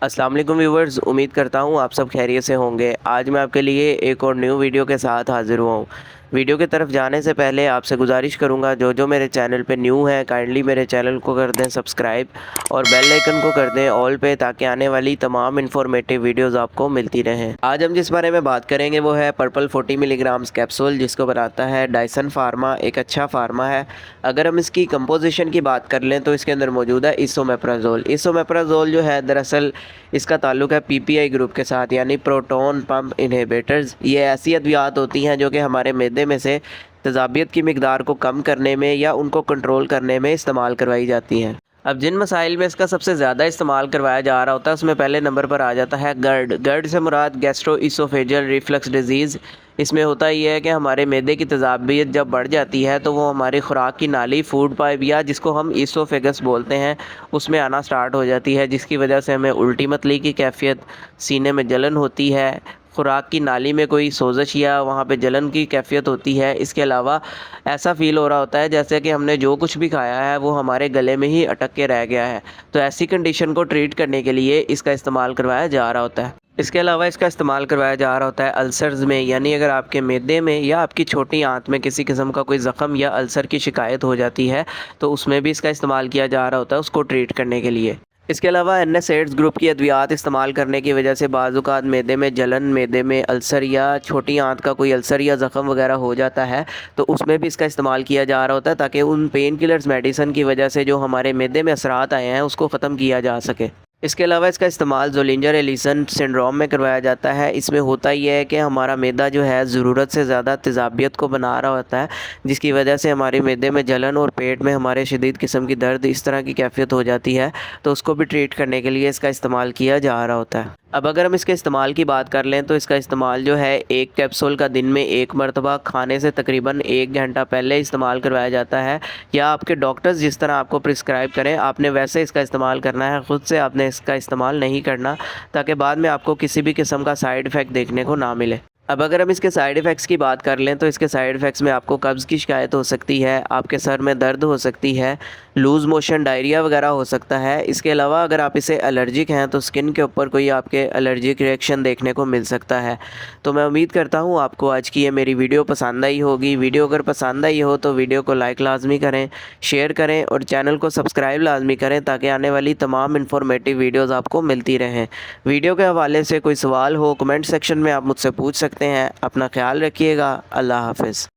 अस्सलाम वालेकुम व्यूवर्स, उम्मीद करता हूँ आप सब खैरियत से होंगे। आज मैं आपके लिए एक और न्यू वीडियो के साथ हाज़िर हुआ हूँ। वीडियो की तरफ जाने से पहले आपसे गुजारिश करूँगा, जो मेरे चैनल पे न्यू है काइंडली मेरे चैनल को कर दें सब्सक्राइब और बेल आइकन को कर दें ऑल पे, ताकि आने वाली तमाम इन्फॉर्मेटिव वीडियोज़ आपको मिलती रहें। आज हम जिस बारे में बात करेंगे वो है पर्पल 40 मिलीग्राम्स कैप्सूल, जिसको बनाता है डाइसन फार्मा। एक अच्छा फार्मा है। अगर हम इसकी कंपोजिशन की बात कर लें तो इसके अंदर मौजूद है इसोमेप्राजोल। इसोमेप्राजोल जो है दरअसल इसका ताल्लुक़ है पीपीआई ग्रुप के साथ, यानी प्रोटॉन पंप इनहिबिटर्स। ये ऐसी अद्वियात होती हैं जो कि हमारे मैदे में से तेज़ाबियत की मिकदार को कम करने में या उनको कंट्रोल करने में इस्तेमाल करवाई जाती हैं। अब जिन मसाइल में इसका सबसे ज़्यादा इस्तेमाल करवाया जा रहा होता है उसमें पहले नंबर पर आ जाता है गर्ड। गर्ड से मुराद गैस्ट्रो इसोफेजियल रिफ्लक्स डिजीज़। इसमें होता ये है कि हमारे मैदे की तेज़ाबियत जब बढ़ जाती है तो वो हमारी खुराक की नाली, फूड पाइप, या जिसको हम इसोफेगस बोलते हैं, उसमें आना स्टार्ट हो जाती है, जिसकी वजह से हमें उल्टी मतली की कैफियत, सीने में जलन होती है, खुराक की नाली में कोई सोजश या वहाँ पे जलन की कैफियत होती है। इसके अलावा ऐसा फ़ील हो रहा होता है जैसे कि हमने जो कुछ भी खाया है वो हमारे गले में ही अटक के रह गया है। तो ऐसी कंडीशन को ट्रीट करने के लिए इसका इस्तेमाल करवाया जा रहा होता है। इसके अलावा इसका इस्तेमाल करवाया जा रहा होता है अल्सर्स में, यानी अगर आपके मैदे में या आपकी छोटी आंत में किसी किस्म का कोई ज़ख़म या अल्सर की शिकायत हो जाती है तो उसमें भी इसका इस्तेमाल किया जा रहा होता है उसको ट्रीट करने के लिए। इसके अलावा NSAIDs ग्रुप की अद्वियात इस्तेमाल करने की वजह से बाज़ औक़ात मैदे में जलन, मैदे में अल्सर या छोटी आंत का कोई अल्सर या ज़ख़म वगैरह हो जाता है तो उसमें भी इसका इस्तेमाल किया जा रहा होता है, ताकि उन पेन किलर्स मेडिसिन की वजह से जो हमारे मैदे में असरात आए हैं उसको ख़त्म किया जा सके। इसके अलावा इसका इस्तेमाल ज़ोलिंजर एलिसन सिंड्रोम में करवाया जाता है। इसमें होता यह है कि हमारा मैदा जो है ज़रूरत से ज़्यादा तेज़ाबियत को बना रहा होता है, जिसकी वजह से हमारे मैदे में जलन और पेट में हमारे शदीद किस्म की दर्द, इस तरह की कैफियत हो जाती है, तो उसको भी ट्रीट करने के लिए इसका इस्तेमाल किया जा रहा होता है। अब अगर हम इसके इस्तेमाल की बात कर लें तो इसका इस्तेमाल जो है एक कैप्सूल का दिन में एक मरतबा खाने से तकरीबन 1 घंटा पहले इस्तेमाल करवाया जाता है, या आपके डॉक्टर्स जिस तरह आपको प्रिस्क्राइब करें आपने वैसे इसका इस्तेमाल करना है। ख़ुद से आपने इसका इस्तेमाल नहीं करना, ताकि बाद में आपको किसी भी किस्म का साइड इफ़ेक्ट देखने को ना मिले। अब अगर हम इसके साइड इफ़ेक्ट्स की बात कर लें तो इसके साइड इफ़ेक्ट्स में आपको कब्ज़ की शिकायत हो सकती है, आपके सर में दर्द हो सकती है, लूज़ मोशन, डायरिया वगैरह हो सकता है। इसके अलावा अगर आप इसे एलर्जिक हैं तो स्किन के ऊपर कोई आपके एलर्जिक रिएक्शन देखने को मिल सकता है। तो मैं उम्मीद करता हूँ आपको आज की ये मेरी वीडियो पसंद आई होगी। वीडियो अगर पसंद आई हो तो वीडियो को लाइक लाजमी करें, शेयर करें और चैनल को सब्सक्राइब लाजमी करें, ताकि आने वाली तमाम इन्फॉर्मेटिव वीडियोज़ आपको मिलती रहें। वीडियो के हवाले से कोई सवाल हो कमेंट सेक्शन में आप मुझसे पूछ सकते हैं। अपना ख्याल रखिएगा। अल्लाह हाफ़िज़।